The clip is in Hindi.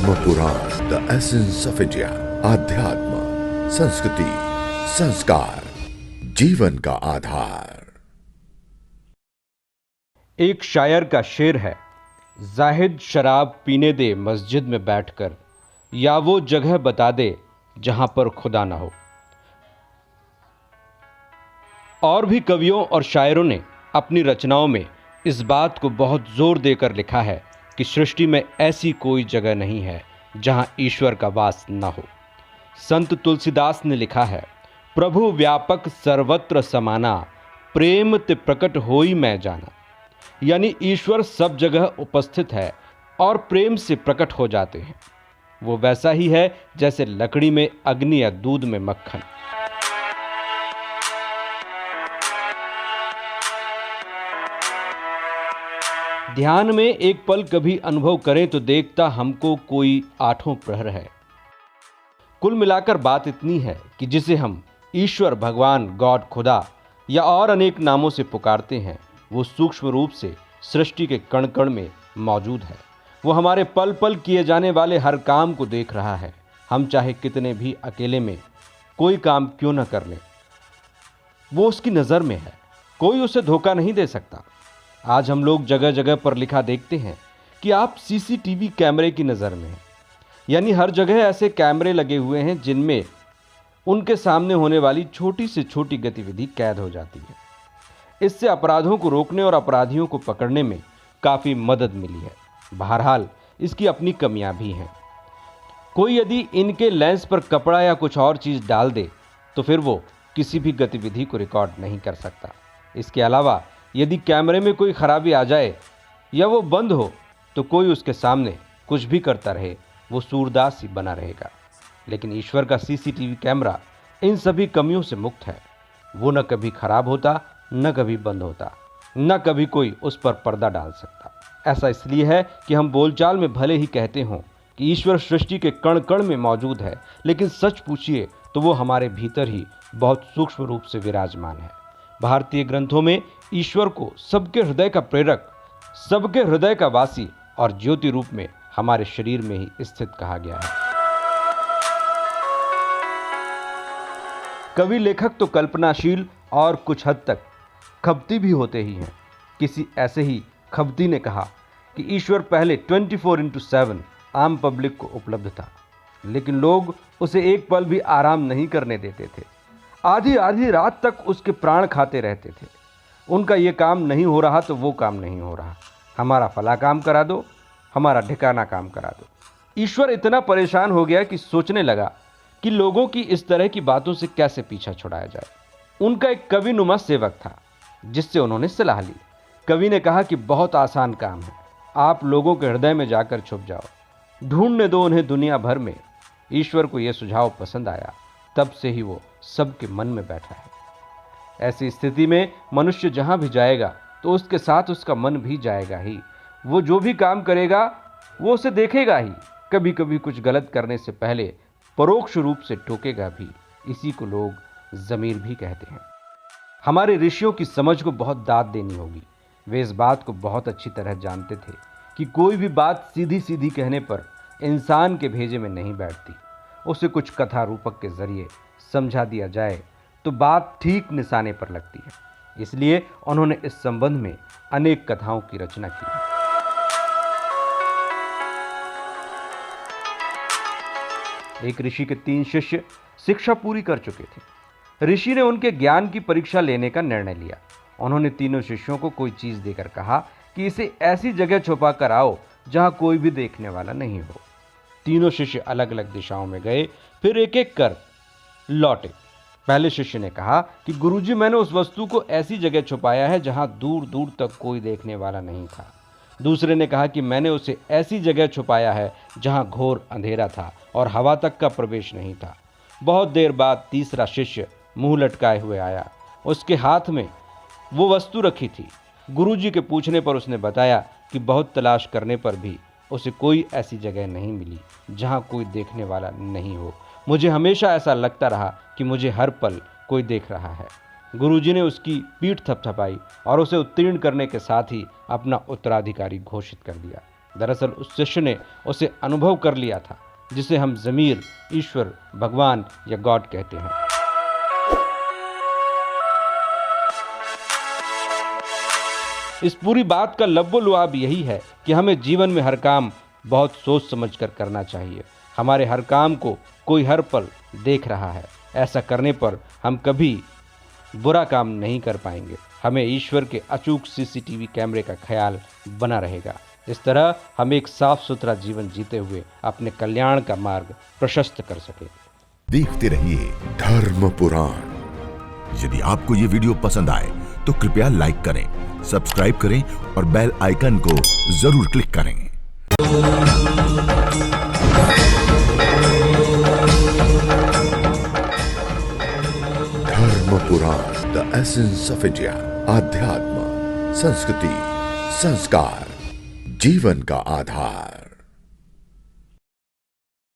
Padma Purana, the essence of India. आध्यात्म, संस्कृति, संस्कार, जीवन का आधार। एक शायर का शेर है, जाहिद शराब पीने दे मस्जिद में बैठकर, या वो जगह बता दे जहां पर खुदा ना हो। और भी कवियों और शायरों ने अपनी रचनाओं में इस बात को बहुत जोर देकर लिखा है कि सृष्टि में ऐसी कोई जगह नहीं है जहां ईश्वर का वास न हो। संत तुलसीदास ने लिखा है, प्रभु व्यापक सर्वत्र समाना, प्रेम ते प्रकट होई मैं जाना। यानी ईश्वर सब जगह उपस्थित है और प्रेम से प्रकट हो जाते हैं। वो वैसा ही है जैसे लकड़ी में अग्नि या दूध में मक्खन। ध्यान में एक पल कभी अनुभव करें तो देखता हमको कोई आठों प्रहर है। कुल मिलाकर बात इतनी है कि जिसे हम ईश्वर, भगवान, गॉड, खुदा या और अनेक नामों से पुकारते हैं, वो सूक्ष्म रूप से सृष्टि के कण कण में मौजूद है। वो हमारे पल पल किए जाने वाले हर काम को देख रहा है। हम चाहे कितने भी अकेले में कोई काम क्यों न कर लें, वो उसकी नज़र में है। कोई उसे धोखा नहीं दे सकता। आज हम लोग जगह जगह पर लिखा देखते हैं कि आप सीसीटीवी कैमरे की नज़र में हैं। यानी हर जगह ऐसे कैमरे लगे हुए हैं जिनमें उनके सामने होने वाली छोटी से छोटी गतिविधि कैद हो जाती है। इससे अपराधों को रोकने और अपराधियों को पकड़ने में काफ़ी मदद मिली है। बहरहाल इसकी अपनी कमियां भी हैं। कोई यदि इनके लेंस पर कपड़ा या कुछ और चीज़ डाल दे तो फिर वो किसी भी गतिविधि को रिकॉर्ड नहीं कर सकता। इसके अलावा यदि कैमरे में कोई खराबी आ जाए या वो बंद हो तो कोई उसके सामने कुछ भी करता रहे, वो सूरदास ही बना रहेगा। लेकिन ईश्वर का सीसीटीवी कैमरा इन सभी कमियों से मुक्त है। वो न कभी खराब होता, न कभी बंद होता, न कभी कोई उस पर पर्दा डाल सकता। ऐसा इसलिए है कि हम बोलचाल में भले ही कहते हों कि ईश्वर सृष्टि के कण कण में मौजूद है, लेकिन सच पूछिए तो वो हमारे भीतर ही बहुत सूक्ष्म रूप से विराजमान है। भारतीय ग्रंथों में ईश्वर को सबके हृदय का प्रेरक, सबके हृदय का वासी और ज्योति रूप में हमारे शरीर में ही स्थित कहा गया है। कवि लेखक तो कल्पनाशील और कुछ हद तक खबती भी होते ही हैं। किसी ऐसे ही खबती ने कहा कि ईश्वर पहले 24/7 आम पब्लिक को उपलब्ध था, लेकिन लोग उसे एक पल भी आराम नहीं करने देते थे। आधी आधी रात तक उसके प्राण खाते रहते थे। उनका ये काम नहीं हो रहा तो वो काम नहीं हो रहा, हमारा फला काम करा दो, हमारा ढिकाना काम करा दो। ईश्वर इतना परेशान हो गया कि सोचने लगा कि लोगों की इस तरह की बातों से कैसे पीछा छुड़ाया जाए। उनका एक कविनुमा सेवक था जिससे उन्होंने सलाह ली। कवि ने कहा कि बहुत आसान काम है, आप लोगों के हृदय में जाकर छुप जाओ, ढूंढने दो उन्हें दुनिया भर में। ईश्वर को यह सुझाव पसंद आया, तब से ही वो सबके मन में बैठा है। ऐसी स्थिति में मनुष्य जहां भी जाएगा तो उसके साथ उसका मन भी जाएगा ही। वो जो भी काम करेगा वो उसे देखेगा ही। कभी कभी कुछ गलत करने से पहले परोक्ष रूप से टोकेगा भी। इसी को लोग ज़मीर भी कहते हैं। हमारे ऋषियों की समझ को बहुत दाद देनी होगी। वे इस बात को बहुत अच्छी तरह जानते थे कि कोई भी बात सीधी सीधी कहने पर इंसान के भेजे में नहीं बैठती। उसे कुछ कथा रूपक के जरिए समझा दिया जाए तो बात ठीक निशाने पर लगती है। इसलिए उन्होंने इस संबंध में अनेक कथाओं की रचना की है। एक ऋषि के 3 शिष्य शिक्षा पूरी कर चुके थे। ऋषि ने उनके ज्ञान की परीक्षा लेने का निर्णय लिया। उन्होंने तीनों शिष्यों को कोई चीज देकर कहा कि इसे ऐसी जगह छुपा कर आओ जहां कोई भी देखने वाला नहीं हो। तीनों शिष्य अलग अलग दिशाओं में गए, फिर एक एक कर लौटे। पहले शिष्य ने कहा कि गुरुजी, मैंने उस वस्तु को ऐसी जगह छुपाया है जहां दूर दूर तक कोई देखने वाला नहीं था। दूसरे ने कहा कि मैंने उसे ऐसी जगह छुपाया है जहां घोर अंधेरा था और हवा तक का प्रवेश नहीं था। बहुत देर बाद तीसरा शिष्य मुंह लटकाए हुए आया। उसके हाथ में वो वस्तु रखी थी। गुरुजी के पूछने पर उसने बताया कि बहुत तलाश करने पर भी उसे कोई ऐसी जगह नहीं मिली जहां कोई देखने वाला नहीं हो। मुझे हमेशा ऐसा लगता रहा कि मुझे हर पल कोई देख रहा है। गुरुजी ने उसकी पीठ थपथपाई और उसे उत्तीर्ण करने के साथ ही अपना उत्तराधिकारी घोषित कर दिया। दरअसल उस शिष्य ने उसे अनुभव कर लिया था जिसे हम ज़मीर, ईश्वर, भगवान या गॉड कहते हैं। इस पूरी बात का लब्बो-लुआब यही है कि हमें जीवन में हर काम बहुत सोच समझकर करना चाहिए। हमारे हर काम को कोई हर पल देख रहा है। ऐसा करने पर हम कभी बुरा काम नहीं कर पाएंगे। हमें ईश्वर के अचूक सीसीटीवी कैमरे का ख्याल बना रहेगा। इस तरह हम एक साफ सुथरा जीवन जीते हुए अपने कल्याण का मार्ग प्रशस्त कर सकें। देखते रहिए धर्म पुराण। यदि आपको ये वीडियो पसंद आए तो कृपया लाइक करें, सब्सक्राइब करें और बेल आइकन को जरूर क्लिक करें। धर्म पुराण, द एसेंस ऑफ इंडिया। आध्यात्म, संस्कृति, संस्कार, जीवन का आधार।